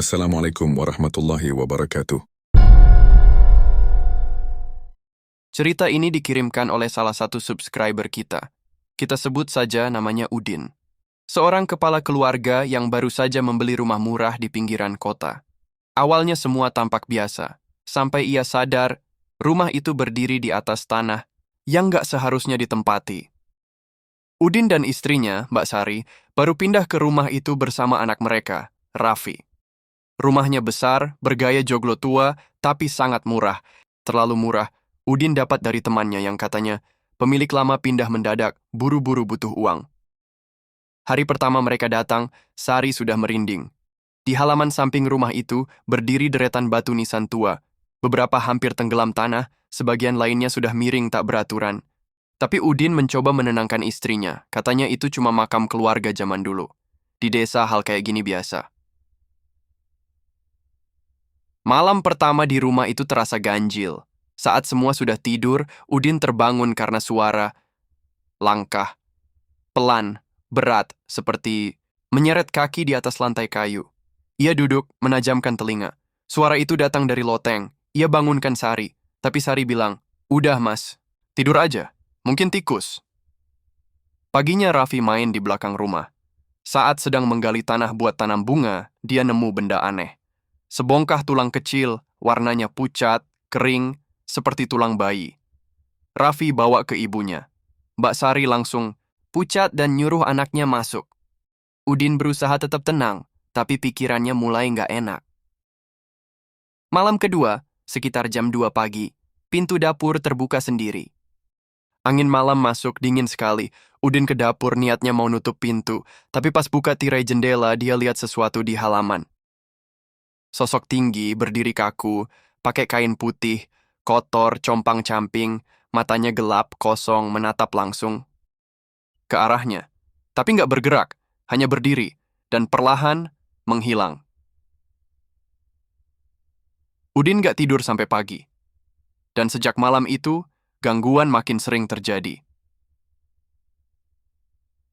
Assalamualaikum warahmatullahi wabarakatuh. Cerita ini dikirimkan oleh salah satu subscriber kita. Kita sebut saja namanya Udin. Seorang kepala keluarga yang baru saja membeli rumah murah di pinggiran kota. Awalnya semua tampak biasa, sampai ia sadar rumah itu berdiri di atas tanah yang gak seharusnya ditempati. Udin dan istrinya, Mbak Sari, baru pindah ke rumah itu bersama anak mereka, Raffi. Rumahnya besar, bergaya joglo tua, tapi sangat murah. Terlalu murah. Udin dapat dari temannya yang katanya, pemilik lama pindah mendadak, buru-buru butuh uang. Hari pertama mereka datang, Sari sudah merinding. Di halaman samping rumah itu, berdiri deretan batu nisan tua. Beberapa hampir tenggelam tanah, sebagian lainnya sudah miring tak beraturan. Tapi Udin mencoba menenangkan istrinya, katanya itu cuma makam keluarga zaman dulu. Di desa hal kayak gini biasa. Malam pertama di rumah itu terasa ganjil. Saat semua sudah tidur, Udin terbangun karena suara langkah, pelan, berat, seperti menyeret kaki di atas lantai kayu. Ia duduk, menajamkan telinga. Suara itu datang dari loteng. Ia bangunkan Sari, tapi Sari bilang, "Udah mas, tidur aja, mungkin tikus." Paginya Raffi main di belakang rumah. Saat sedang menggali tanah buat tanam bunga, dia nemu benda aneh. Sebongkah tulang kecil, warnanya pucat, kering, seperti tulang bayi. Raffi bawa ke ibunya. Mbak Sari langsung pucat dan nyuruh anaknya masuk. Udin berusaha tetap tenang, tapi pikirannya mulai nggak enak. Malam kedua, sekitar jam 2 pagi, pintu dapur terbuka sendiri. Angin malam masuk dingin sekali. Udin ke dapur niatnya mau nutup pintu, tapi pas buka tirai jendela dia lihat sesuatu di halaman. Sosok tinggi, berdiri kaku, pakai kain putih, kotor, compang-camping, matanya gelap, kosong, menatap langsung ke arahnya. Tapi nggak bergerak, hanya berdiri, dan perlahan menghilang. Udin nggak tidur sampai pagi. Dan sejak malam itu, gangguan makin sering terjadi.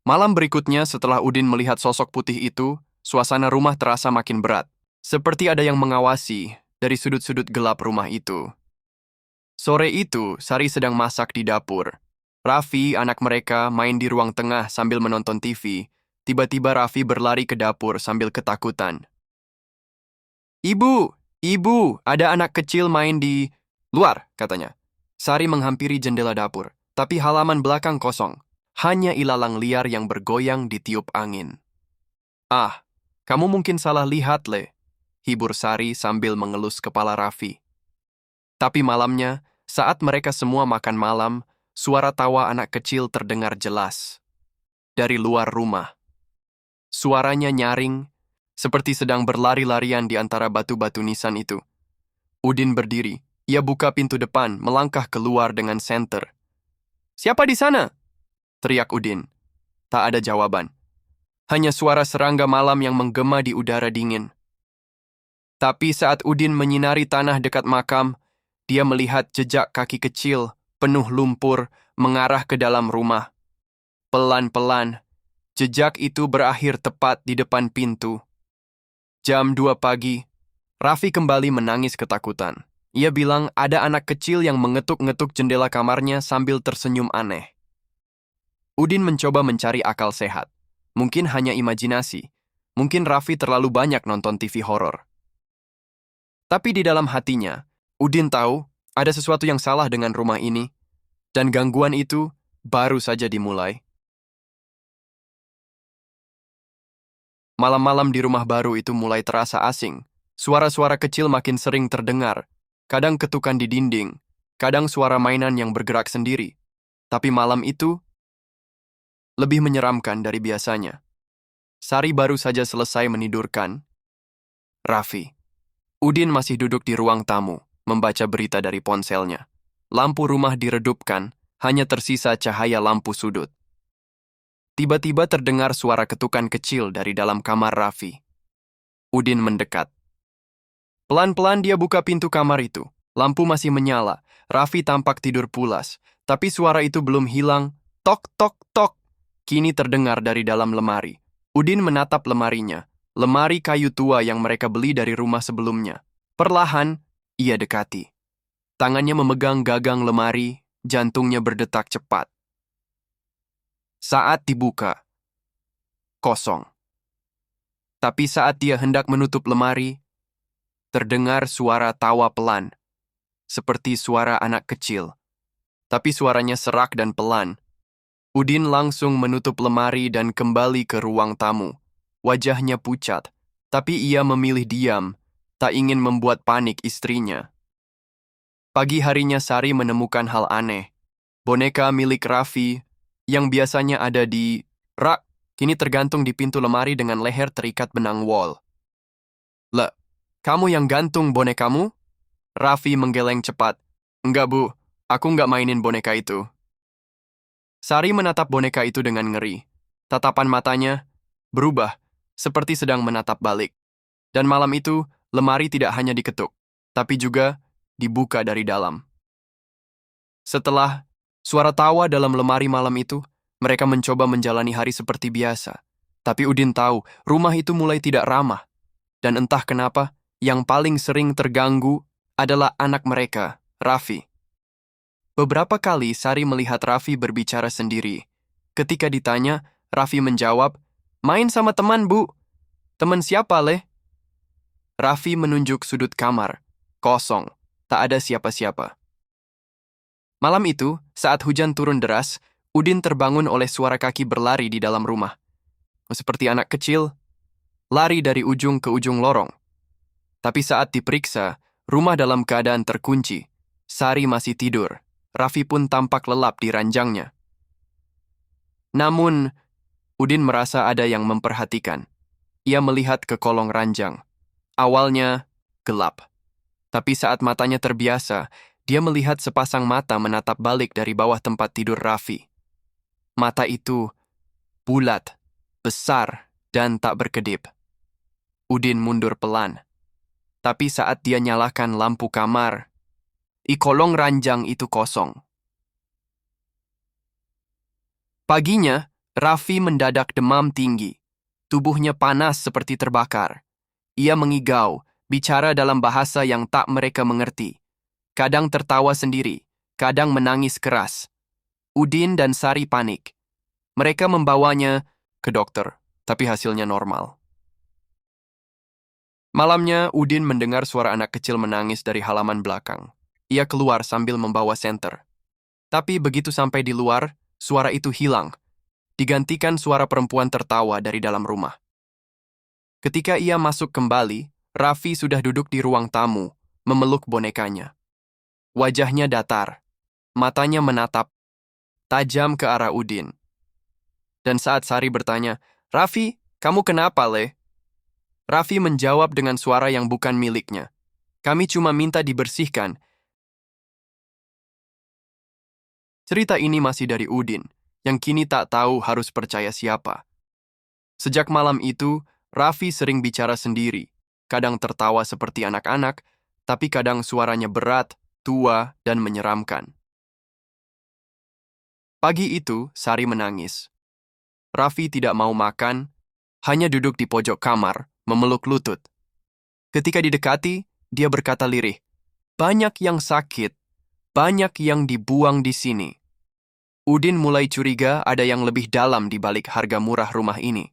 Malam berikutnya setelah Udin melihat sosok putih itu, suasana rumah terasa makin berat. Seperti ada yang mengawasi dari sudut-sudut gelap rumah itu. Sore itu, Sari sedang masak di dapur. Raffi, anak mereka, main di ruang tengah sambil menonton TV. Tiba-tiba Raffi berlari ke dapur sambil ketakutan. Ibu, ada anak kecil main di luar," katanya. Sari menghampiri jendela dapur, tapi halaman belakang kosong. Hanya ilalang liar yang bergoyang ditiup angin. "Ah, kamu mungkin salah lihat, Le," hibur Sari sambil mengelus kepala Raffi. Tapi malamnya, saat mereka semua makan malam, suara tawa anak kecil terdengar jelas. Dari luar rumah. Suaranya nyaring, seperti sedang berlari-larian di antara batu-batu nisan itu. Udin berdiri. Ia buka pintu depan, melangkah keluar dengan senter. "Siapa di sana?" teriak Udin. Tak ada jawaban. Hanya suara serangga malam yang menggema di udara dingin. Tapi saat Udin menyinari tanah dekat makam, dia melihat jejak kaki kecil, penuh lumpur, mengarah ke dalam rumah. Pelan-pelan, jejak itu berakhir tepat di depan pintu. Jam 2 pagi, Raffi kembali menangis ketakutan. Ia bilang ada anak kecil yang mengetuk-ngetuk jendela kamarnya sambil tersenyum aneh. Udin mencoba mencari akal sehat. Mungkin hanya imajinasi. Mungkin Raffi terlalu banyak nonton TV horor. Tapi di dalam hatinya, Udin tahu ada sesuatu yang salah dengan rumah ini, dan gangguan itu baru saja dimulai. Malam-malam di rumah baru itu mulai terasa asing. Suara-suara kecil makin sering terdengar, kadang ketukan di dinding, kadang suara mainan yang bergerak sendiri. Tapi malam itu lebih menyeramkan dari biasanya. Sari baru saja selesai menidurkan Raffi. Udin masih duduk di ruang tamu, membaca berita dari ponselnya. Lampu rumah diredupkan, hanya tersisa cahaya lampu sudut. Tiba-tiba terdengar suara ketukan kecil dari dalam kamar Raffi. Udin mendekat. Pelan-pelan dia buka pintu kamar itu. Lampu masih menyala. Raffi tampak tidur pulas, tapi suara itu belum hilang. Tok, tok, tok. Kini terdengar dari dalam lemari. Udin menatap lemarinya. lemari kayu tua yang mereka beli dari rumah sebelumnya. Perlahan, ia dekati. Tangannya memegang gagang lemari, jantungnya berdetak cepat. Saat dibuka, kosong. Tapi saat dia hendak menutup lemari, terdengar suara tawa pelan, seperti suara anak kecil. Tapi suaranya serak dan pelan. Udin langsung menutup lemari dan kembali ke ruang tamu. Wajahnya pucat, tapi ia memilih diam, tak ingin membuat panik istrinya. Pagi harinya Sari menemukan hal aneh. Boneka milik Raffi, yang biasanya ada di rak, kini tergantung di pintu lemari dengan leher terikat benang wol. "Le, kamu yang gantung bonekamu?" Raffi menggeleng cepat. "Enggak, Bu. Aku nggak mainin boneka itu." Sari menatap boneka itu dengan ngeri. Tatapan matanya berubah, seperti sedang menatap balik. Dan malam itu, lemari tidak hanya diketuk, tapi juga dibuka dari dalam. Setelah suara tawa dalam lemari malam itu, mereka mencoba menjalani hari seperti biasa. Tapi Udin tahu, rumah itu mulai tidak ramah. Dan entah kenapa, yang paling sering terganggu adalah anak mereka, Raffi. Beberapa kali Sari melihat Raffi berbicara sendiri. Ketika ditanya, Raffi menjawab, "Main sama teman, Bu." "Teman siapa, Leh?" Raffi menunjuk sudut kamar. Kosong, tak ada siapa-siapa. Malam itu, saat hujan turun deras, Udin terbangun oleh suara kaki berlari di dalam rumah. Seperti anak kecil, lari dari ujung ke ujung lorong. Tapi saat diperiksa, rumah dalam keadaan terkunci. Sari masih tidur. Raffi pun tampak lelap di ranjangnya. Namun, Udin merasa ada yang memperhatikan. Ia melihat ke kolong ranjang. Awalnya, gelap. Tapi saat matanya terbiasa, dia melihat sepasang mata menatap balik dari bawah tempat tidur Raffi. Mata itu bulat, besar, dan tak berkedip. Udin mundur pelan. Tapi saat dia nyalakan lampu kamar, kolong ranjang itu kosong. Paginya, Raffi mendadak demam tinggi. Tubuhnya panas seperti terbakar. Ia mengigau, bicara dalam bahasa yang tak mereka mengerti. Kadang tertawa sendiri, kadang menangis keras. Udin dan Sari panik. Mereka membawanya ke dokter, tapi hasilnya normal. Malamnya, Udin mendengar suara anak kecil menangis dari halaman belakang. Ia keluar sambil membawa senter. Tapi begitu sampai di luar, suara itu hilang. Digantikan suara perempuan tertawa dari dalam rumah. Ketika ia masuk kembali, Raffi sudah duduk di ruang tamu, memeluk bonekanya. Wajahnya datar, matanya menatap, tajam ke arah Udin. Dan saat Sari bertanya, "Raffi, kamu kenapa, Le?" Raffi menjawab dengan suara yang bukan miliknya. "Kami cuma minta dibersihkan." Cerita ini masih dari Udin, yang kini tak tahu harus percaya siapa. Sejak malam itu, Raffi sering bicara sendiri, kadang tertawa seperti anak-anak, tapi kadang suaranya berat, tua, dan menyeramkan. Pagi itu, Sari menangis. Raffi tidak mau makan, hanya duduk di pojok kamar, memeluk lutut. Ketika didekati, dia berkata lirih, "Banyak yang sakit, banyak yang dibuang di sini." Udin mulai curiga ada yang lebih dalam di balik harga murah rumah ini.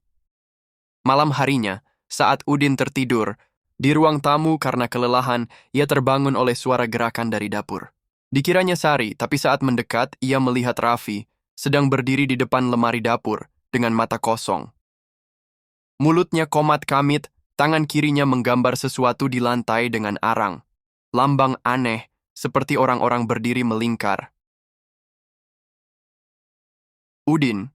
Malam harinya, saat Udin tertidur, di ruang tamu karena kelelahan, ia terbangun oleh suara gerakan dari dapur. Dikiranya Sari, tapi saat mendekat, ia melihat Raffi sedang berdiri di depan lemari dapur dengan mata kosong. Mulutnya komat kamit, tangan kirinya menggambar sesuatu di lantai dengan arang. Lambang aneh, seperti orang-orang berdiri melingkar. Udin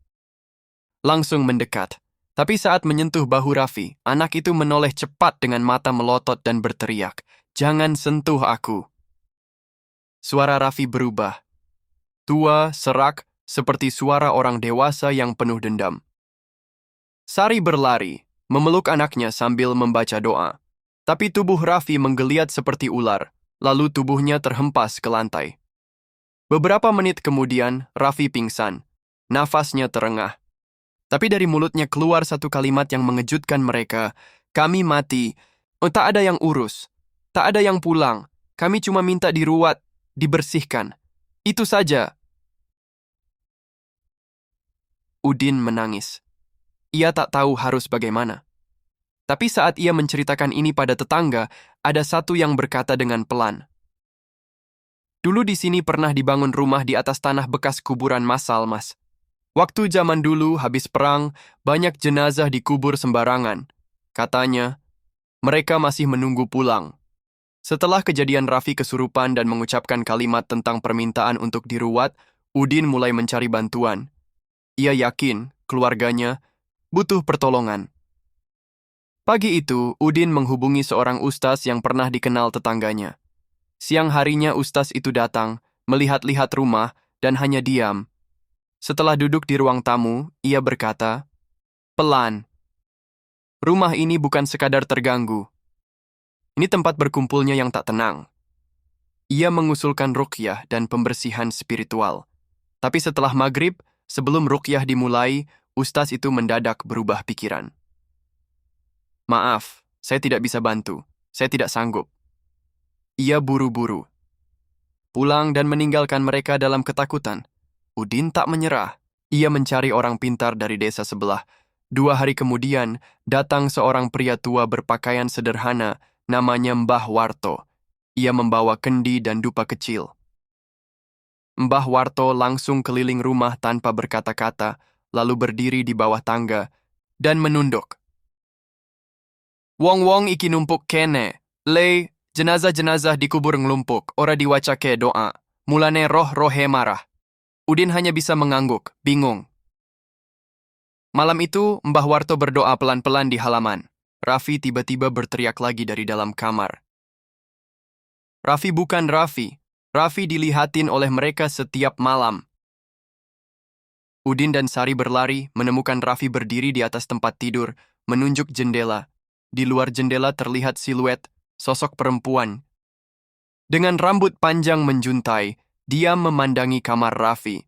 langsung mendekat. Tapi saat menyentuh bahu Raffi, anak itu menoleh cepat dengan mata melotot dan berteriak, "Jangan sentuh aku." Suara Raffi berubah. Tua, serak, seperti suara orang dewasa yang penuh dendam. Sari berlari, memeluk anaknya sambil membaca doa. Tapi tubuh Raffi menggeliat seperti ular, lalu tubuhnya terhempas ke lantai. Beberapa menit kemudian, Raffi pingsan. Nafasnya terengah. Tapi dari mulutnya keluar satu kalimat yang mengejutkan mereka, Kami mati. Oh, tak ada yang urus. Tak ada yang pulang. Kami cuma minta diruat, dibersihkan. Itu saja. Udin menangis. Ia tak tahu harus bagaimana. Tapi saat ia menceritakan ini pada tetangga, ada satu yang berkata dengan pelan. Dulu di sini pernah dibangun rumah di atas tanah bekas kuburan massal, Mas. Waktu zaman dulu, habis perang, banyak jenazah dikubur sembarangan. Katanya, mereka masih menunggu pulang. Setelah kejadian Raffi kesurupan dan mengucapkan kalimat tentang permintaan untuk diruat, Udin mulai mencari bantuan. Ia yakin keluarganya butuh pertolongan. Pagi itu, Udin menghubungi seorang ustaz yang pernah dikenal tetangganya. Siang harinya ustaz itu datang, melihat-lihat rumah, dan hanya diam. Setelah duduk di ruang tamu, ia berkata, "Pelan. Rumah ini bukan sekadar terganggu. Ini tempat berkumpulnya yang tak tenang." Ia mengusulkan ruqyah dan pembersihan spiritual. Tapi setelah maghrib, sebelum ruqyah dimulai, ustaz itu mendadak berubah pikiran. "Maaf, saya tidak bisa bantu. Saya tidak sanggup." Ia buru-buru pulang dan meninggalkan mereka dalam ketakutan. Udin tak menyerah. Ia mencari orang pintar dari desa sebelah. 2 hari kemudian, datang seorang pria tua berpakaian sederhana, namanya Mbah Warto. Ia membawa kendi dan dupa kecil. Mbah Warto langsung keliling rumah tanpa berkata-kata, lalu berdiri di bawah tangga dan menunduk. "Wong-wong iki numpuk kene, le jenazah-jenazah dikubur ngelumpuk, ora diwacake doa, mulane roh-rohe marah." Udin hanya bisa mengangguk, bingung. Malam itu, Mbah Warto berdoa pelan-pelan di halaman. Raffi tiba-tiba berteriak lagi dari dalam kamar. Raffi bukan Raffi. Raffi dilihatin oleh mereka setiap malam. Udin dan Sari berlari, menemukan Raffi berdiri di atas tempat tidur, menunjuk jendela. Di luar jendela terlihat siluet, sosok perempuan. Dengan rambut panjang menjuntai, dia memandangi kamar Raffi.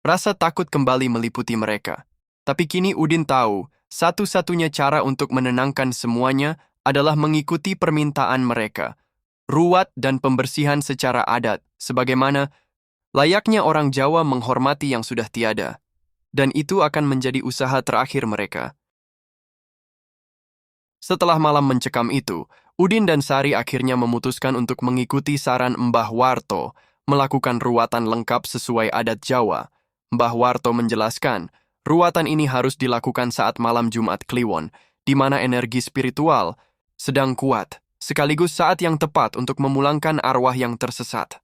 Rasa takut kembali meliputi mereka. Tapi kini Udin tahu, satu-satunya cara untuk menenangkan semuanya adalah mengikuti permintaan mereka. Ruat dan pembersihan secara adat, sebagaimana layaknya orang Jawa menghormati yang sudah tiada. Dan itu akan menjadi usaha terakhir mereka. Setelah malam mencekam itu, Udin dan Sari akhirnya memutuskan untuk mengikuti saran Mbah Warto, melakukan ruatan lengkap sesuai adat Jawa. Mbah Warto menjelaskan, ruatan ini harus dilakukan saat malam Jumat Kliwon, di mana energi spiritual sedang kuat, sekaligus saat yang tepat untuk memulangkan arwah yang tersesat.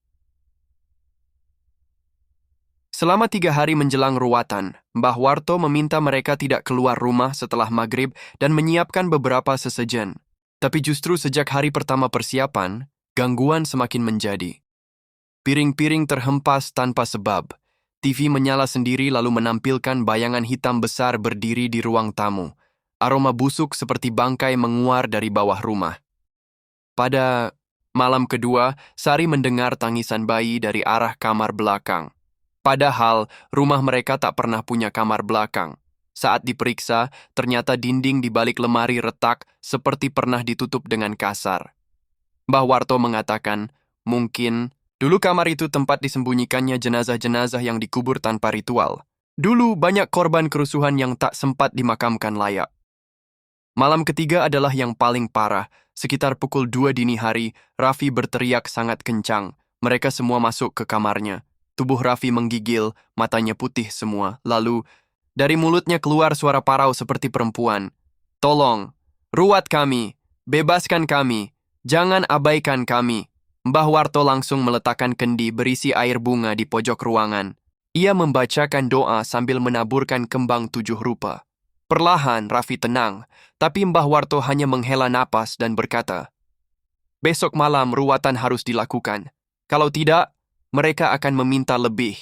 Selama 3 hari menjelang ruatan, Mbah Warto meminta mereka tidak keluar rumah setelah maghrib dan menyiapkan beberapa sesajen. Tapi justru sejak hari pertama persiapan, gangguan semakin menjadi. Piring-piring terhempas tanpa sebab. TV menyala sendiri lalu menampilkan bayangan hitam besar berdiri di ruang tamu. Aroma busuk seperti bangkai menguar dari bawah rumah. Pada malam kedua, Sari mendengar tangisan bayi dari arah kamar belakang. Padahal, rumah mereka tak pernah punya kamar belakang. Saat diperiksa, ternyata dinding di balik lemari retak seperti pernah ditutup dengan kasar. Mbah Warto mengatakan, mungkin dulu kamar itu tempat disembunyikannya jenazah-jenazah yang dikubur tanpa ritual. Dulu banyak korban kerusuhan yang tak sempat dimakamkan layak. Malam ketiga adalah yang paling parah. Sekitar pukul 2 dini hari, Raffi berteriak sangat kencang. Mereka semua masuk ke kamarnya. Tubuh Raffi menggigil, matanya putih semua. Lalu, dari mulutnya keluar suara parau seperti perempuan. "Tolong, ruat kami, bebaskan kami, jangan abaikan kami." Mbah Warto langsung meletakkan kendi berisi air bunga di pojok ruangan. Ia membacakan doa sambil menaburkan kembang 7 rupa. Perlahan Raffi tenang, tapi Mbah Warto hanya menghela napas dan berkata, "Besok malam ruatan harus dilakukan. Kalau tidak, mereka akan meminta lebih."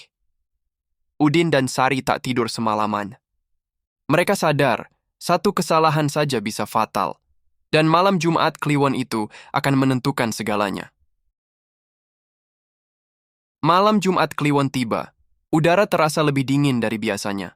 Udin dan Sari tak tidur semalaman. Mereka sadar, satu kesalahan saja bisa fatal. Dan malam Jumat Kliwon itu akan menentukan segalanya. Malam Jumat Kliwon tiba. Udara terasa lebih dingin dari biasanya.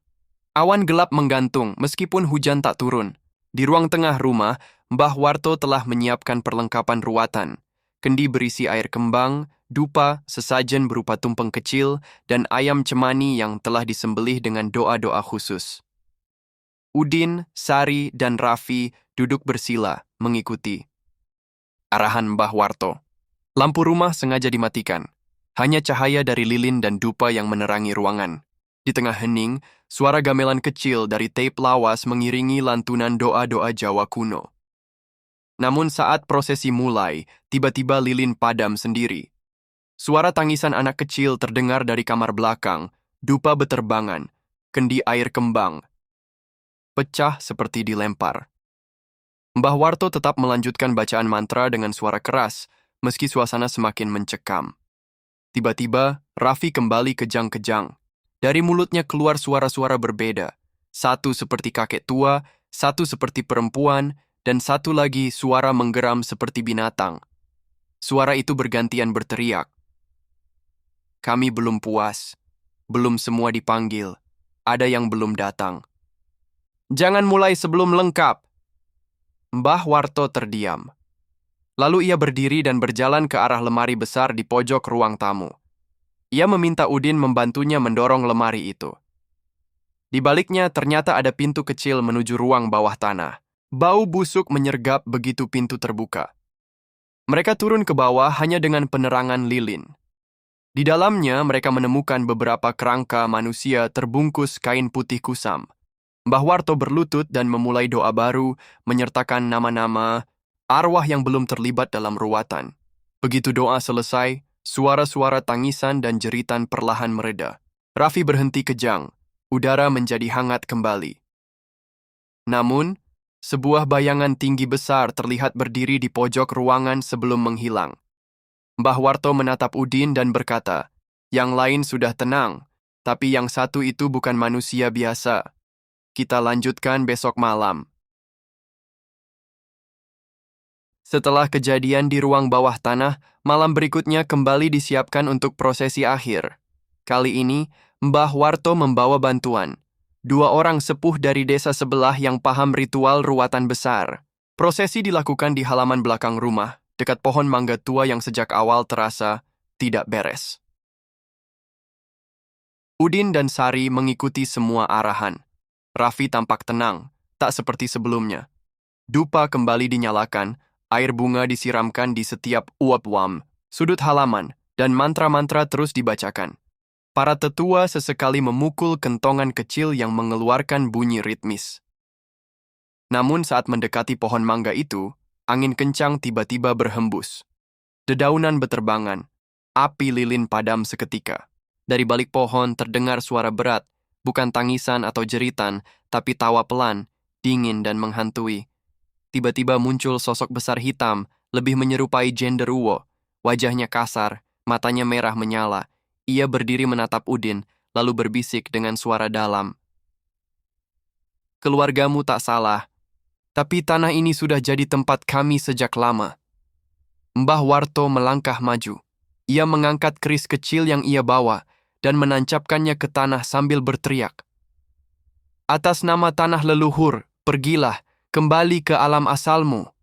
Awan gelap menggantung meskipun hujan tak turun. Di ruang tengah rumah, Mbah Warto telah menyiapkan perlengkapan ruatan. Kendi berisi air kembang, dupa, sesajen berupa tumpeng kecil, dan ayam cemani yang telah disembelih dengan doa-doa khusus. Udin, Sari, dan Raffi duduk bersila, mengikuti arahan Mbah Warto. Lampu rumah sengaja dimatikan. Hanya cahaya dari lilin dan dupa yang menerangi ruangan. Di tengah hening, suara gamelan kecil dari tape lawas mengiringi lantunan doa-doa Jawa kuno. Namun saat prosesi mulai, tiba-tiba lilin padam sendiri. Suara tangisan anak kecil terdengar dari kamar belakang, dupa beterbangan, kendi air kembang, pecah seperti dilempar. Mbah Warto tetap melanjutkan bacaan mantra dengan suara keras, meski suasana semakin mencekam. Tiba-tiba, Raffi kembali kejang-kejang. Dari mulutnya keluar suara-suara berbeda. Satu seperti kakek tua, satu seperti perempuan, dan satu lagi suara menggeram seperti binatang. Suara itu bergantian berteriak. Kami belum puas. Belum semua dipanggil. Ada yang belum datang. Jangan mulai sebelum lengkap. Mbah Warto terdiam. Lalu ia berdiri dan berjalan ke arah lemari besar di pojok ruang tamu. Ia meminta Udin membantunya mendorong lemari itu. Di baliknya ternyata ada pintu kecil menuju ruang bawah tanah. Bau busuk menyergap begitu pintu terbuka. Mereka turun ke bawah hanya dengan penerangan lilin. Di dalamnya mereka menemukan beberapa kerangka manusia terbungkus kain putih kusam. Mbah Warto berlutut dan memulai doa baru, menyertakan nama-nama arwah yang belum terlibat dalam ruatan. Begitu doa selesai, suara-suara tangisan dan jeritan perlahan mereda. Raffi berhenti kejang, udara menjadi hangat kembali. Namun, sebuah bayangan tinggi besar terlihat berdiri di pojok ruangan sebelum menghilang. Mbah Warto menatap Udin dan berkata, "Yang lain sudah tenang, tapi yang satu itu bukan manusia biasa. Kita lanjutkan besok malam." Setelah kejadian di ruang bawah tanah, malam berikutnya kembali disiapkan untuk prosesi akhir. Kali ini, Mbah Warto membawa bantuan. 2 orang sepuh dari desa sebelah yang paham ritual ruatan besar. Prosesi dilakukan di halaman belakang rumah, dekat pohon mangga tua yang sejak awal terasa tidak beres. Udin dan Sari mengikuti semua arahan. Raffi tampak tenang, tak seperti sebelumnya. Dupa kembali dinyalakan, air bunga disiramkan di setiap uap-wam, sudut halaman, dan mantra-mantra terus dibacakan. Para tetua sesekali memukul kentongan kecil yang mengeluarkan bunyi ritmis. Namun saat mendekati pohon mangga itu, angin kencang tiba-tiba berhembus. Dedaunan beterbangan, api lilin padam seketika. Dari balik pohon terdengar suara berat, bukan tangisan atau jeritan, tapi tawa pelan, dingin dan menghantui. Tiba-tiba muncul sosok besar hitam, lebih menyerupai genderuwo. Wajahnya kasar, matanya merah menyala. Ia berdiri menatap Udin, lalu berbisik dengan suara dalam. "Keluargamu tak salah, tapi tanah ini sudah jadi tempat kami sejak lama." Mbah Warto melangkah maju. Ia mengangkat keris kecil yang ia bawa dan menancapkannya ke tanah sambil berteriak. "Atas nama tanah leluhur, pergilah, kembali ke alam asalmu."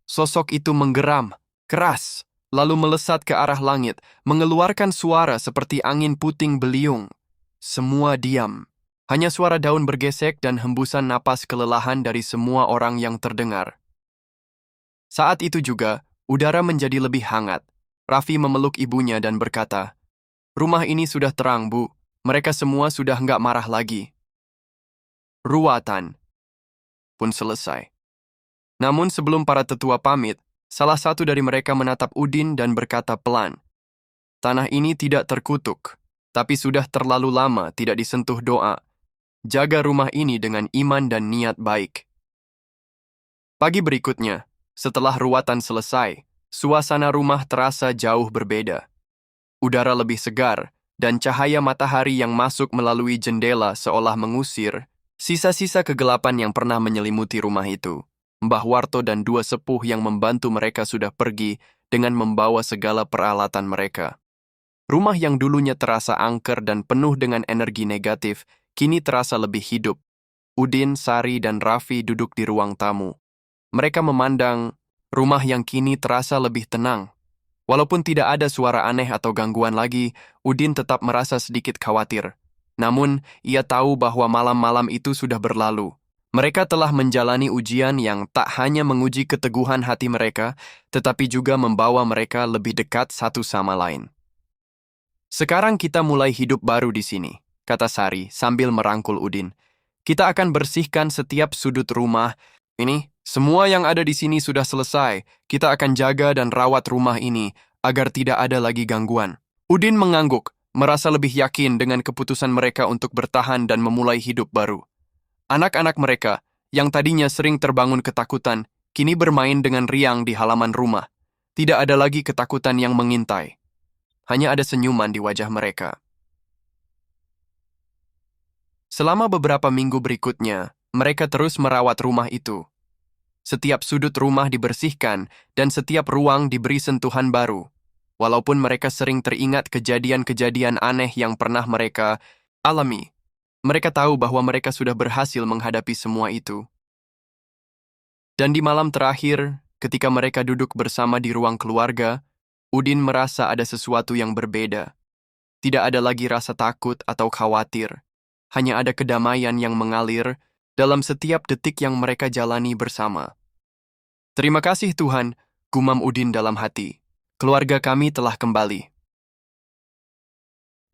Sosok itu menggeram, keras, lalu melesat ke arah langit, mengeluarkan suara seperti angin puting beliung. Semua diam. Hanya suara daun bergesek dan hembusan napas kelelahan dari semua orang yang terdengar. Saat itu juga, udara menjadi lebih hangat. Raffi memeluk ibunya dan berkata, "Rumah ini sudah terang, Bu. Mereka semua sudah nggak marah lagi." Ruatan pun selesai. Namun sebelum para tetua pamit, salah satu dari mereka menatap Udin dan berkata pelan, "Tanah ini tidak terkutuk, tapi sudah terlalu lama tidak disentuh doa. Jaga rumah ini dengan iman dan niat baik." Pagi berikutnya, setelah ruatan selesai, suasana rumah terasa jauh berbeda. Udara lebih segar, dan cahaya matahari yang masuk melalui jendela seolah mengusir sisa-sisa kegelapan yang pernah menyelimuti rumah itu. Mbah Warto dan 2 sepuh yang membantu mereka sudah pergi dengan membawa segala peralatan mereka. Rumah yang dulunya terasa angker dan penuh dengan energi negatif, kini terasa lebih hidup. Udin, Sari, dan Raffi duduk di ruang tamu. Mereka memandang rumah yang kini terasa lebih tenang. Walaupun tidak ada suara aneh atau gangguan lagi, Udin tetap merasa sedikit khawatir. Namun, ia tahu bahwa malam-malam itu sudah berlalu. Mereka telah menjalani ujian yang tak hanya menguji keteguhan hati mereka, tetapi juga membawa mereka lebih dekat satu sama lain. Sekarang kita mulai hidup baru di sini, kata Sari sambil merangkul Udin. Kita akan bersihkan setiap sudut rumah. Ini, semua yang ada di sini sudah selesai. Kita akan jaga dan rawat rumah ini agar tidak ada lagi gangguan. Udin mengangguk, merasa lebih yakin dengan keputusan mereka untuk bertahan dan memulai hidup baru. Anak-anak mereka, yang tadinya sering terbangun ketakutan, kini bermain dengan riang di halaman rumah. Tidak ada lagi ketakutan yang mengintai. Hanya ada senyuman di wajah mereka. Selama beberapa minggu berikutnya, mereka terus merawat rumah itu. Setiap sudut rumah dibersihkan dan setiap ruang diberi sentuhan baru. Walaupun mereka sering teringat kejadian-kejadian aneh yang pernah mereka alami, mereka tahu bahwa mereka sudah berhasil menghadapi semua itu. Dan di malam terakhir, ketika mereka duduk bersama di ruang keluarga, Udin merasa ada sesuatu yang berbeda. Tidak ada lagi rasa takut atau khawatir. Hanya ada kedamaian yang mengalir dalam setiap detik yang mereka jalani bersama. Terima kasih Tuhan, gumam Udin dalam hati. Keluarga kami telah kembali.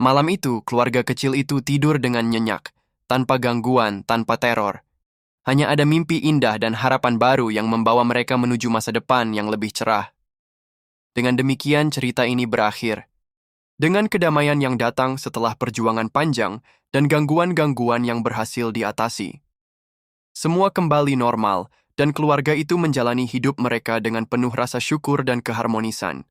Malam itu, keluarga kecil itu tidur dengan nyenyak, tanpa gangguan, tanpa teror. Hanya ada mimpi indah dan harapan baru yang membawa mereka menuju masa depan yang lebih cerah. Dengan demikian, cerita ini berakhir. Dengan kedamaian yang datang setelah perjuangan panjang dan gangguan-gangguan yang berhasil diatasi. Semua kembali normal, dan keluarga itu menjalani hidup mereka dengan penuh rasa syukur dan keharmonisan.